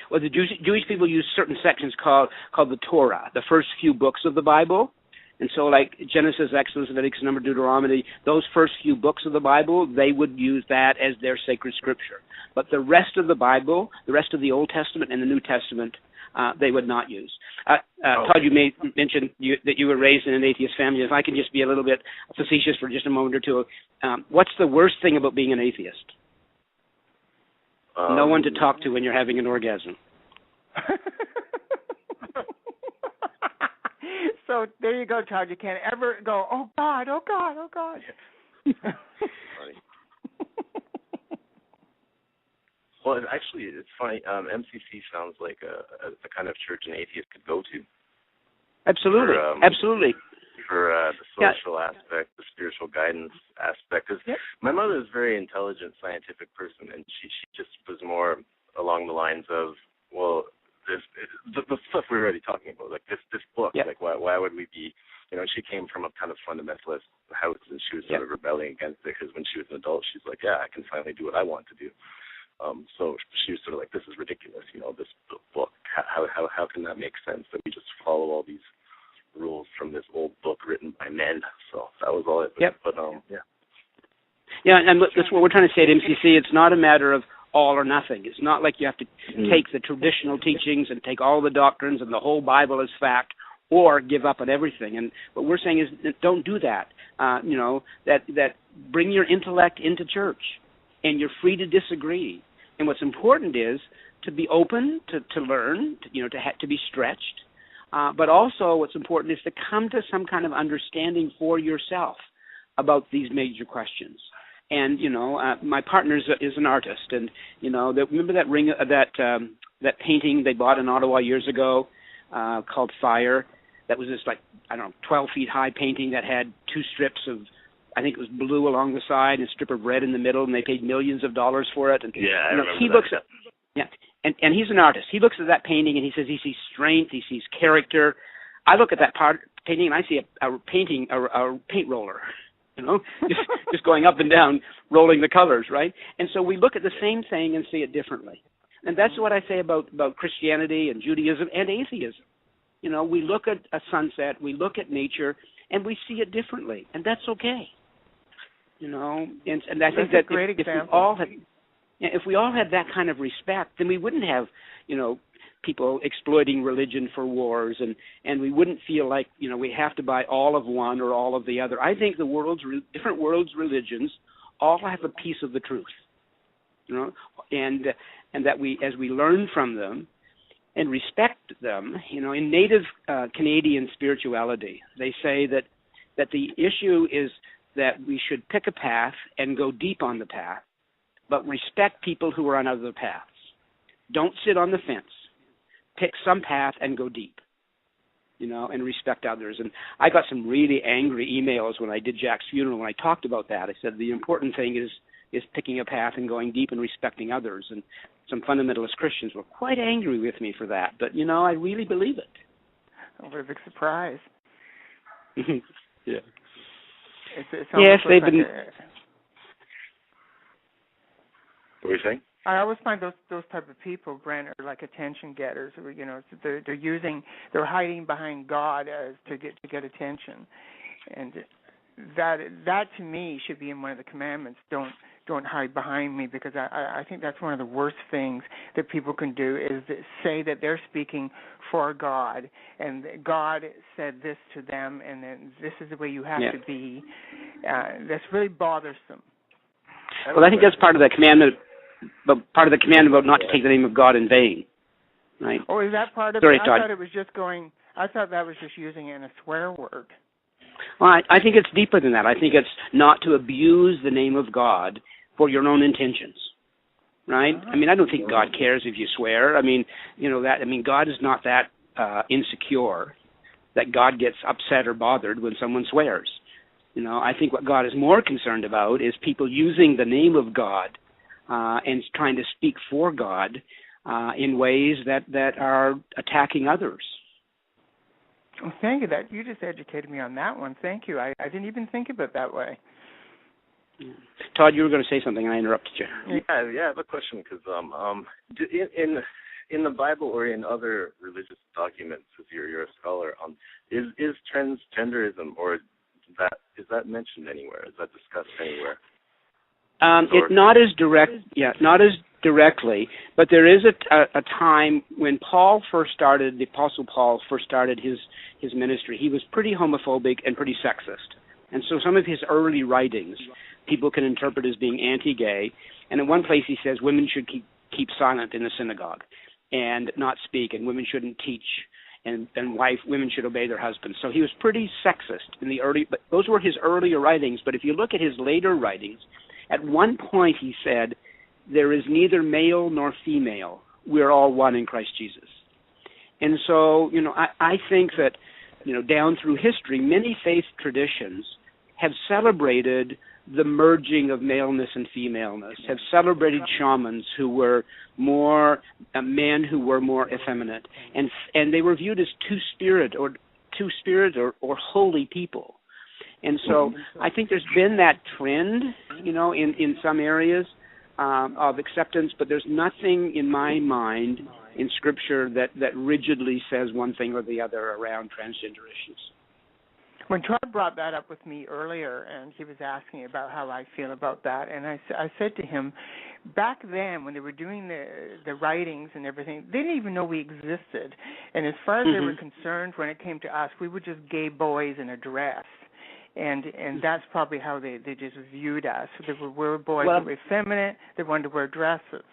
Well, the Jewish people use certain sections called the Torah, the first few books of the Bible. And so like Genesis, Exodus, Leviticus, Numbers, Deuteronomy, those first few books of the Bible, they would use that as their sacred scripture. But the rest of the Bible, the rest of the Old Testament and the New Testament, they would not use. Todd, you mentioned that you were raised in an atheist family. If I can just be a little bit facetious for just a moment or two, what's the worst thing about being an atheist? No one to talk to when you're having an orgasm. So there you go, Todd. You can't ever go, oh, God, oh, God, oh, God. Funny. Well, actually, it's funny. MCC sounds like the kind of church an atheist could go to. Absolutely, absolutely. For the social aspect, the spiritual guidance aspect. Because my mother is a very intelligent, scientific person, and she just was more along the lines of, well, the stuff we were already talking about, like this book, yep. like why would we be, she came from a kind of fundamentalist house, and she was sort of rebelling against it, because when she was an adult, she's like, I can finally do what I want to do. So she was sort of like, this is ridiculous, this book. How can that make sense, that we just follow all these rules from this old book written by men? So that was all it. Yep. But Yeah, and that's what we're trying to say at MCC. It's not a matter of all or nothing. It's not like you have to take the traditional teachings and take all the doctrines and the whole Bible as fact, or give up on everything. And what we're saying is, don't do that. That bring your intellect into church, and you're free to disagree. And what's important is to be open to learn, to be stretched. But also, what's important is to come to some kind of understanding for yourself about these major questions. And my partner is an artist, and remember that painting they bought in Ottawa years ago called Fire. That was this 12 feet high painting that had two strips of, I think it was blue along the side and a strip of red in the middle, and they paid millions of dollars for it. And I remember he that. looks at and he's an artist. He looks at that painting and he says he sees strength, he sees character. I look at that painting and I see a paint roller. Just going up and down, rolling the colors, right? And so we look at the same thing and see it differently. And that's what I say about Christianity and Judaism and atheism. We look at a sunset, we look at nature, and we see it differently, and that's okay. And I think that if we all had that kind of respect, then we wouldn't have, people exploiting religion for wars, and we wouldn't feel like, we have to buy all of one or all of the other. I think the different world's religions all have a piece of the truth, and that as we learn from them and respect them, in Native Canadian spirituality, they say that the issue is that we should pick a path and go deep on the path, but respect people who are on other paths. Don't sit on the fence. Pick some path and go deep, and respect others. And I got some really angry emails when I did Jack's funeral when I talked about that. I said the important thing is picking a path and going deep and respecting others. And some fundamentalist Christians were quite angry with me for that. But, I really believe it. What a big surprise. Yeah. Yes, they've been... What were you saying? I always find those type of people, Brent, are like attention getters. They're hiding behind God to get attention, and that to me should be in one of the commandments. Don't hide behind me, because I think that's one of the worst things that people can do, is say that they're speaking for God, and God said this to them, and then this is the way you have to be. That's really bothersome. Well, I think that's part of the commandment. But part of the command about not to take the name of God in vain, right? Oh, is that part of Sorry, it? Todd. I thought that was just using it in a swear word. Well, I think it's deeper than that. I think it's not to abuse the name of God for your own intentions, right? I mean, I don't think God cares if you swear. God is not that insecure that God gets upset or bothered when someone swears. I think what God is more concerned about is people using the name of God and trying to speak for God in ways that are attacking others. Well, thank you. You just educated me on that one. Thank you. I didn't even think of it that way. Todd, you were going to say something, and I interrupted you. Yeah, I have a question, because in the Bible or in other religious documents, as you're a scholar, is transgenderism, or is that mentioned anywhere? Is that discussed anywhere? Not as directly, but there is a time when the Apostle Paul first started his ministry. He was pretty homophobic and pretty sexist, and so some of his early writings people can interpret as being anti-gay. And in one place he says women should keep silent in the synagogue and not speak, and women shouldn't teach, and women should obey their husbands. So he was pretty sexist in the early. But those were his earlier writings. But if you look at his later writings, at one point he said, "There is neither male nor female. We're all one in Christ Jesus." And so, I think that, down through history, many faith traditions have celebrated the merging of maleness and femaleness, have celebrated shamans who were more men who were more effeminate, and they were viewed as two-spirit or holy people. And so I think there's been that trend, in some areas of acceptance, but there's nothing in my mind in Scripture that rigidly says one thing or the other around transgender issues. When Todd brought that up with me earlier, and he was asking about how I feel about that, and I said to him, back then when they were doing the writings and everything, they didn't even know we existed. And as far as they were concerned, when it came to us, we were just gay boys in a dress. And that's probably how they just viewed us. They were boys that were effeminate, they wanted to wear dresses.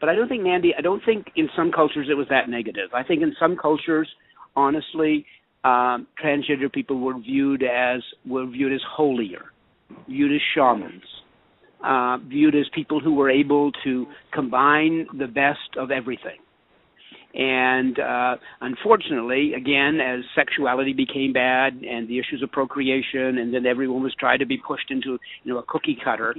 But I don't think, Mandy, in some cultures it was that negative. I think in some cultures, honestly, transgender people were viewed as holier, viewed as shamans, viewed as people who were able to combine the best of everything. And unfortunately, again, as sexuality became bad and the issues of procreation, and then everyone was trying to be pushed into a cookie cutter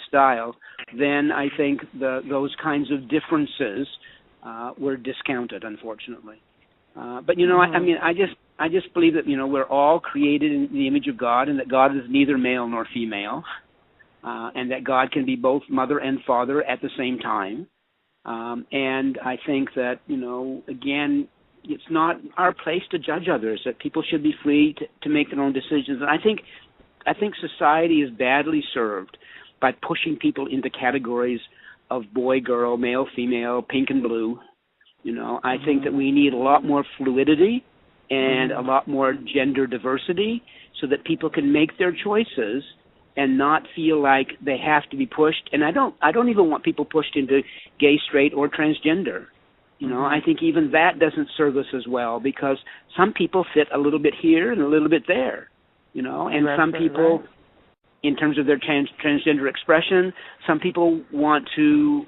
style, then I think those kinds of differences were discounted, unfortunately. But I just believe that we're all created in the image of God, and that God is neither male nor female, and that God can be both mother and father at the same time. And I think that again, it's not our place to judge others. That people should be free to make their own decisions. And I think society is badly served by pushing people into categories of boy, girl, male, female, pink and blue. I think that we need a lot more fluidity and a lot more gender diversity so that people can make their choices and not feel like they have to be pushed. And I don't even want people pushed into gay, straight, or transgender. I think even that doesn't serve us as well, because some people fit a little bit here and a little bit there, and some people, in terms of their transgender expression, some people want to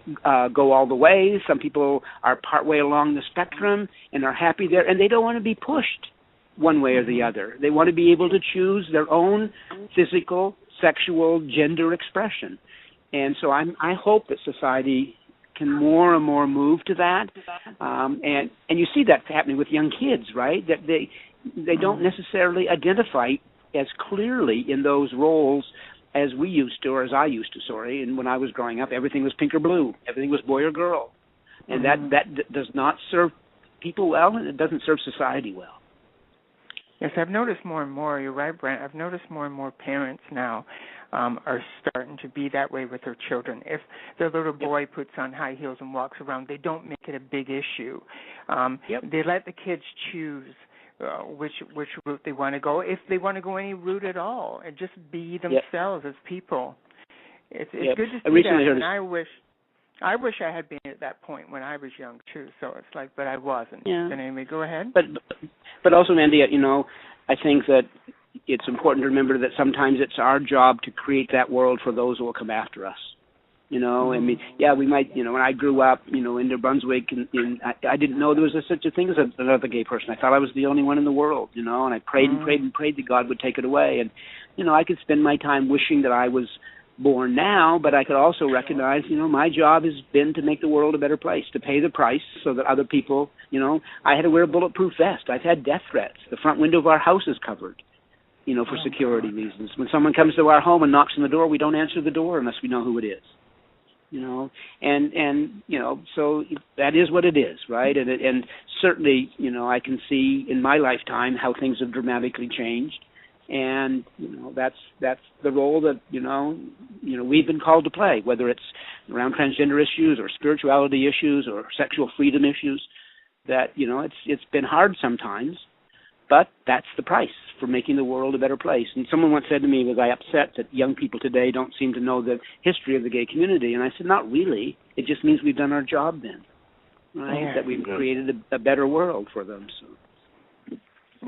go all the way. Some people are partway along the spectrum and are happy there, and they don't want to be pushed one way or the other. They want to be able to choose their own physical, sexual, gender expression. And so I hope that society can more and more move to that. And you see that happening with young kids, right? That they don't necessarily identify as clearly in those roles as we used to, or as I used to, sorry. And when I was growing up, everything was pink or blue. Everything was boy or girl. And that does not serve people well, and it doesn't serve society well. Yes, I've noticed more and more, you're right, Brent, I've noticed more and more parents now are starting to be that way with their children. If their little boy puts on high heels and walks around, they don't make it a big issue. They let the kids choose which route they want to go, if they want to go any route at all, and just be themselves as people. It's good to see that, and I wish I had been at that point when I was young too. So it's like, but I wasn't. Yeah. But anyway, go ahead. But also, Mandy, I think that it's important to remember that sometimes it's our job to create that world for those who will come after us. I mean, we might, when I grew up, in New Brunswick, and I didn't know there was such a thing as another gay person. I thought I was the only one in the world, and I prayed and prayed and prayed that God would take it away. And, I could spend my time wishing that I was born now, but I could also recognize, my job has been to make the world a better place, to pay the price so that other people, I had to wear a bulletproof vest. I've had death threats. The front window of our house is covered, for security reasons. When someone comes to our home and knocks on the door, we don't answer the door unless we know who it is. So that is what it is, right? And certainly, I can see in my lifetime how things have dramatically changed. And that's the role that we've been called to play, whether it's around transgender issues or spirituality issues or sexual freedom issues. That it's been hard sometimes, but that's the price for making the world a better place. And someone once said to me, was I upset that young people today don't seem to know the history of the gay community? And I said, not really. It just means we've done our job then, right? Yeah. That we've created a better world for them. So.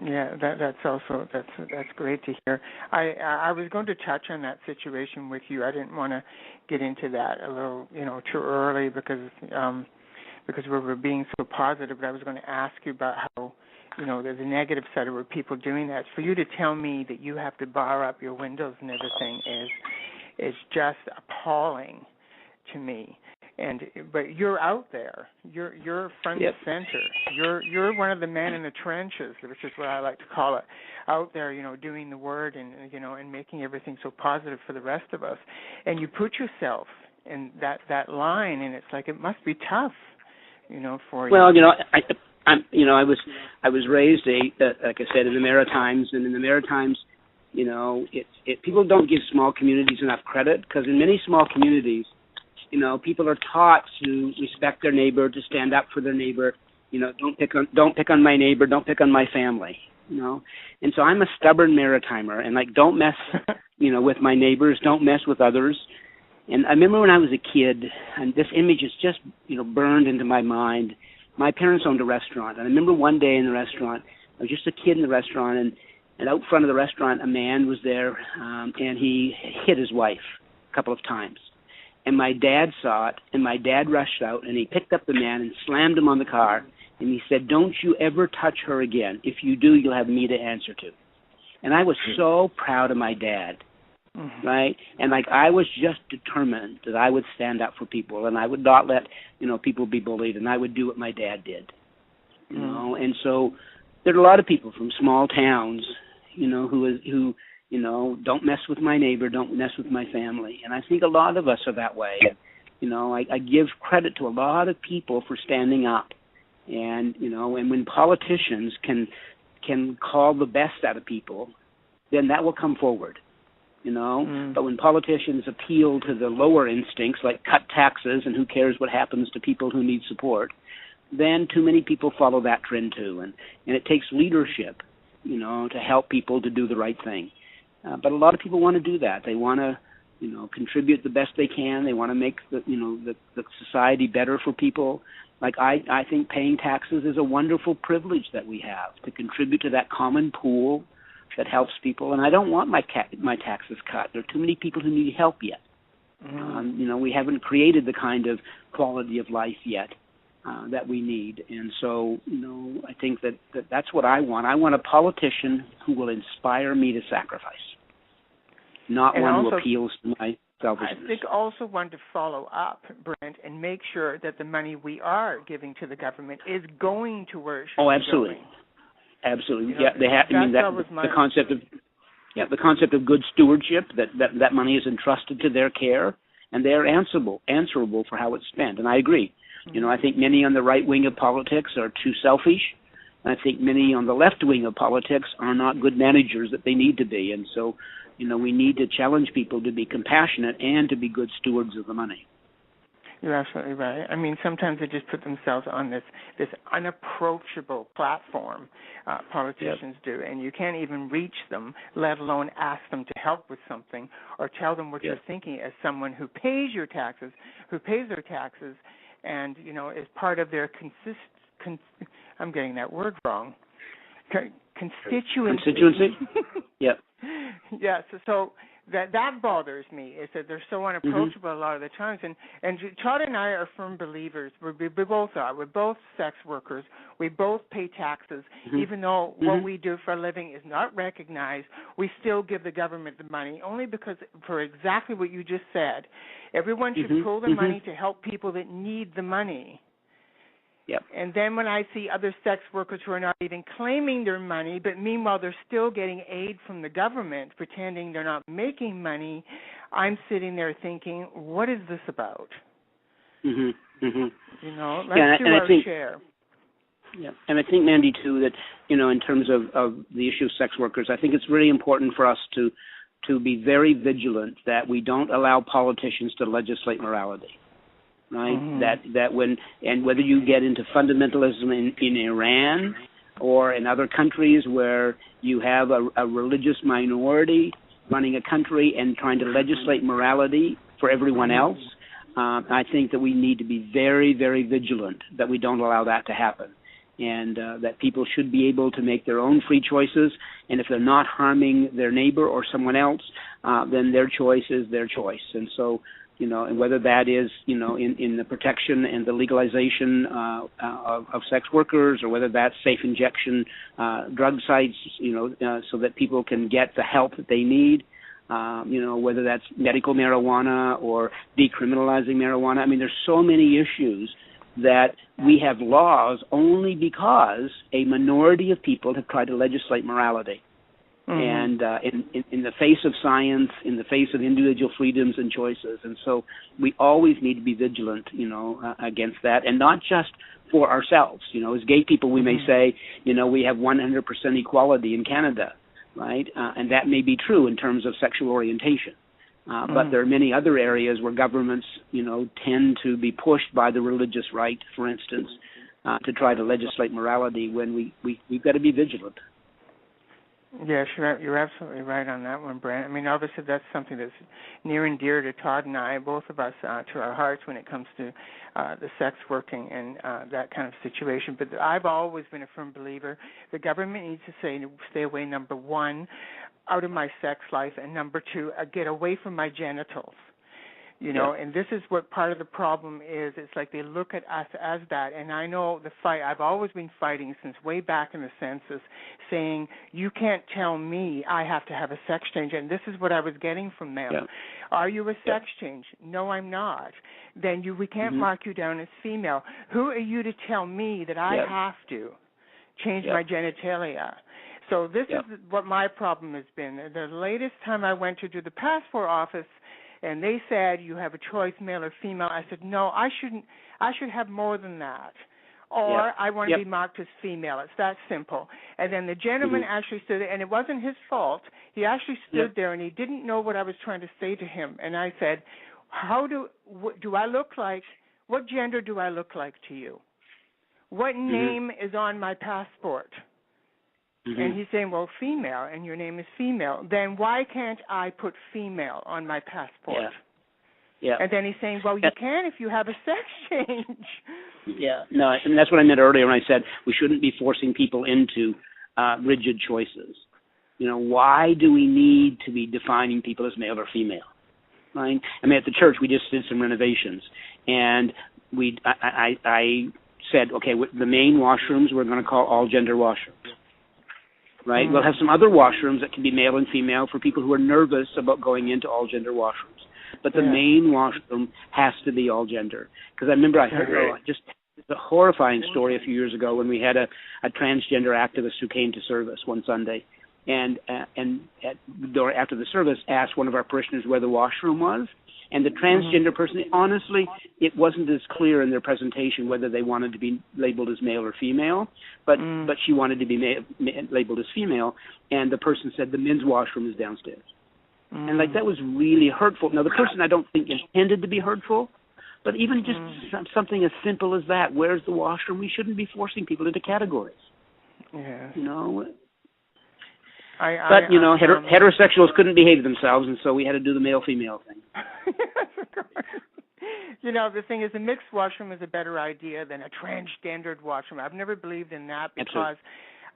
Yeah, that's great to hear. I was going to touch on that situation with you. I didn't want to get into that a little, too early because we were being so positive. But I was going to ask you about how there's a negative side of people doing that. For you to tell me that you have to bar up your windows and everything is just appalling to me. But you're out there. You're front and center. You're one of the men in the trenches, which is what I like to call it. Out there, doing the word and making everything so positive for the rest of us. And you put yourself in that line, and it's like it must be tough, for you. Well, I was raised like I said, in the Maritimes, and in the Maritimes, people don't give small communities enough credit, because in many small communities, people are taught to respect their neighbor, to stand up for their neighbor. Don't pick on my neighbor, don't pick on my family. And so I'm a stubborn Maritimer, and don't mess, with my neighbors, don't mess with others. And I remember when I was a kid, and this image is just, burned into my mind. My parents owned a restaurant, and I remember one day in the restaurant, I was just a kid in the restaurant, and out front of the restaurant, a man was there, and he hit his wife a couple of times. And my dad saw it, and my dad rushed out, and he picked up the man and slammed him on the car, and he said, "Don't you ever touch her again. If you do, you'll have me to answer to." And I was so proud of my dad, right? And I was just determined that I would stand up for people, and I would not let, people be bullied, and I would do what my dad did, And so there are a lot of people from small towns, who don't mess with my neighbor, don't mess with my family. And I think a lot of us are that way. I give credit to a lot of people for standing up. And, and when politicians can call the best out of people, then that will come forward, But when politicians appeal to the lower instincts, like cut taxes and who cares what happens to people who need support, then too many people follow that trend too. And it takes leadership, to help people to do the right thing. But a lot of people want to do that. They want to, contribute the best they can. They want to make the society better for people. I think paying taxes is a wonderful privilege that we have, to contribute to that common pool that helps people. And I don't want my taxes cut. There are too many people who need help yet. We haven't created the kind of quality of life yet that we need. And so, I think that's what I want. I want a politician who will inspire me to sacrifice, not one who appeals to my selfishness. I think also one to follow up, Brent, and make sure that the money we are giving to the government is going to where it should be absolutely. going. Absolutely. The concept of good stewardship, that money is entrusted to their care, and they are answerable for how it's spent. And I agree. I think many on the right wing of politics are too selfish. I think many on the left wing of politics are not good managers that they need to be. And so, we need to challenge people to be compassionate and to be good stewards of the money. You're absolutely right. I mean, sometimes they just put themselves on this unapproachable platform, politicians do, and you can't even reach them, let alone ask them to help with something or tell them what you're thinking as someone who pays their taxes, and, is part of their I'm getting that word wrong. Constituency. Yep. Yes. So that bothers me, is that they're so unapproachable a lot of the times. And Todd and I are firm believers. We both are. We're both sex workers. We both pay taxes. Even though what we do for a living is not recognized, we still give the government the money, only because, for exactly what you just said, everyone should pull the money to help people that need the money. Yep. And then when I see other sex workers who are not even claiming their money, but meanwhile they're still getting aid from the government, pretending they're not making money, I'm sitting there thinking, what is this about? Let's do our share. Yeah, and I think, Mandy, too, that, in terms of the issue of sex workers, I think it's really important for us to be very vigilant that we don't allow politicians to legislate morality. Right, that whether you get into fundamentalism in Iran or in other countries where you have a religious minority running a country and trying to legislate morality for everyone else, I think that we need to be very, very vigilant that we don't allow that to happen, and that people should be able to make their own free choices, and if they're not harming their neighbor or someone else, then their choice is their choice. And so and whether that is, in the protection and the legalization of sex workers, or whether that's safe injection drug sites, so that people can get the help that they need, whether that's medical marijuana or decriminalizing marijuana. I mean, there's so many issues that we have laws only because a minority of people have tried to legislate morality. And in the face of science, in the face of individual freedoms and choices. And so we always need to be vigilant, against that, and not just for ourselves. As gay people, we may say, we have 100% equality in Canada, right? And that may be true in terms of sexual orientation. But there are many other areas where governments, tend to be pushed by the religious right, for instance, to try to legislate morality when we've got to be vigilant. Yes, you're absolutely right on that one, Brent. I mean, obviously that's something that's near and dear to Todd and I, both of us, to our hearts when it comes to the sex working and that kind of situation. But I've always been a firm believer the government needs to stay away, number one, out of my sex life, and number two, get away from my genitals. And this is what part of the problem is. It's like they look at us as that. And I know the fight, I've always been fighting since way back in the census, saying, you can't tell me I have to have a sex change. And this is what I was getting from them. Yeah. Are you a sex change? No, I'm not. Then we can't mark you down as female. Who are you to tell me that I have to change my genitalia? So this is what my problem has been. The latest time I went to do the passport office, and they said, you have a choice, male or female. I said, no, I shouldn't. I should have more than that. Or I want to be marked as female. It's that simple. And then the gentleman actually stood there, and it wasn't his fault. He actually stood there, and he didn't know what I was trying to say to him. And I said, do I look like, what gender do I look like to you? What name is on my passport? And he's saying, well, female, and your name is female. Then why can't I put female on my passport? And then he's saying, well, you can if you have a sex change. No, and that's what I meant earlier when I said we shouldn't be forcing people into rigid choices. Why do we need to be defining people as male or female? Right? I mean, at the church, we just did some renovations, and I said, okay, the main washrooms we're going to call all gender washrooms. Right? We'll have some other washrooms that can be male and female for people who are nervous about going into all gender washrooms. But the main washroom has to be all gender. Because I remember I heard just a horrifying story a few years ago when we had a transgender activist who came to service one Sunday, and at the door after the service asked one of our parishioners where the washroom was. And the transgender person, honestly, it wasn't as clear in their presentation whether they wanted to be labeled as male or female, but she wanted to be labeled as female, and the person said the men's washroom is downstairs. And that was really hurtful. Now, the person I don't think intended to be hurtful, but even just something as simple as that, where's the washroom? We shouldn't be forcing people into categories. Yeah. Heterosexuals couldn't behave themselves, and so we had to do the male-female thing. Yes, of course. The thing is, a mixed washroom is a better idea than a transgendered washroom. I've never believed in that because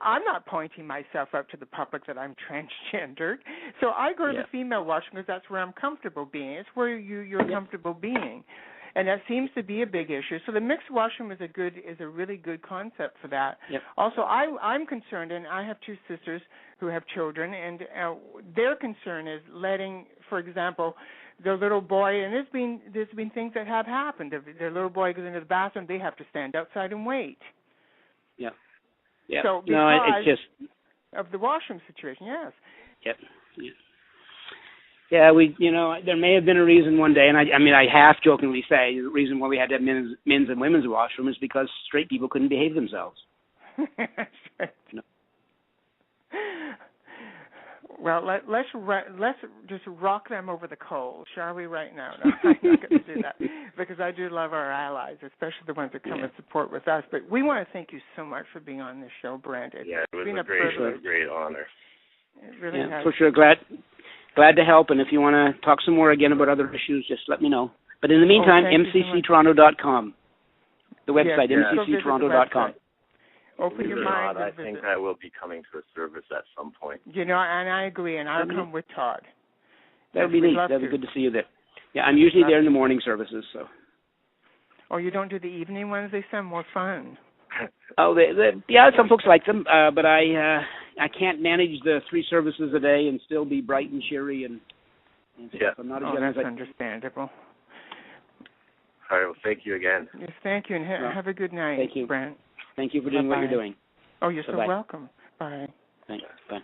I'm not pointing myself up to the public that I'm transgendered. So I go to the female washroom because that's where I'm comfortable being. It's where you're comfortable being. And that seems to be a big issue. So the mixed washroom is a really good concept for that. Yep. Also, I'm concerned, and I have two sisters who have children, and their concern is letting, for example, their little boy, and there's been things that have happened. If their little boy goes into the bathroom, they have to stand outside and wait. Yeah. So because it's just of the washroom situation, yes. Yep. Yeah, there may have been a reason one day, and I half-jokingly say the reason why we had to have men's and women's washroom is because straight people couldn't behave themselves. Well, let's just rock them over the coals, shall we, right now? No, I'm not going to do that because I do love our allies, especially the ones that come and support with us. But we want to thank you so much for being on this show, Brent. It was a great honor. It really has. For sure. Glad to help, and if you want to talk some more again about other issues, just let me know. But in the meantime, mcctoronto.com, the website, mcctoronto.com. Open your mind. I think I will be coming to a service at some point. And I agree, and I'll come with Todd. That would be neat. That would be good to see you there. Yeah, I'm usually there in the morning services. So. Oh, you don't do the evening ones? They sound more fun. Oh, some folks like them, but I can't manage the 3 services a day and still be bright and cheery and stuff. I'm not as young as that's understandable. All right, well, thank you again. Yes, thank you, and have a good night, thank you. Brent. Thank you for doing what you're doing. Oh, you're Bye-bye. so welcome. Bye. Thanks. Bye.